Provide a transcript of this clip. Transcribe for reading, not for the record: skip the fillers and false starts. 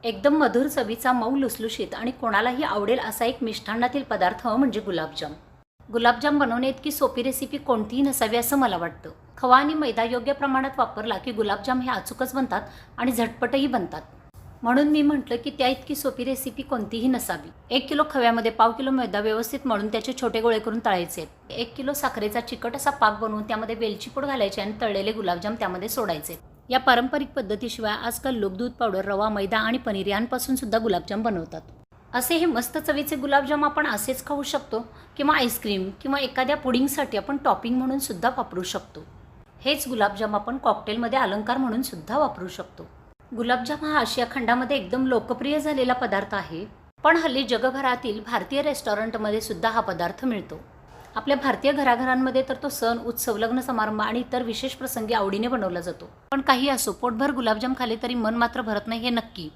एकदम मधुर चवीचा मऊ लुसलुशीत आणि कोणालाही आवडेल असा एक मिष्टान्नातील पदार्थ म्हणजे गुलाबजाम. गुलाबजाम बनवणे इतकी सोपी रेसिपी कोणतीही नसावी असं मला वाटतं. खवा आणि मैदा योग्य प्रमाणात वापरला की गुलाबजाम हे अचूकच बनतात आणि झटपटही बनतात. म्हणून मी म्हटलं की त्या इतकी सोपी रेसिपी कोणतीही नसावी. 1 किलो खव्यामध्ये पाव किलो मैदा व्यवस्थित मळून त्याचे छोटे गोळे करून तळायचे. 1 किलो साखरेचा चिकट असा पाक बनवून त्यामध्ये वेलची पूड घालायची आणि तळलेले गुलाबजाम त्यामध्ये सोडायचे. या पारंपरिक पद्धतीशिवाय आजकाल लोक दूध पावडर, रवा, मैदा आणि पनीर यांपासून सुद्धा गुलाबजाम बनवतात. असे हे मस्त चवीचे गुलाबजाम आपण असेच खाऊ शकतो किंवा आईस्क्रीम किंवा एखाद्या पुडिंगसाठी आपण टॉपिंग म्हणून सुद्धा वापरू शकतो. हेच गुलाबजाम आपण कॉकटेलमध्ये अलंकार म्हणून सुद्धा वापरू शकतो. गुलाबजाम हा आशिया खंडामध्ये एकदम लोकप्रिय झालेला पदार्थ आहे, पण हल्ली जगभरातील भारतीय रेस्टॉरंटमध्ये सुद्धा हा पदार्थ मिळतो. आपल्या भारतीय घराघरांमध्ये तर तो सण, उत्सव, लग्न समारंभ आणि इतर विशेष प्रसंगी आवडीने बनवला जातो. पण काही असो, पोटभर गुलाबजाम खाल्ले तरी मन मात्र भरत नाही हे नक्की.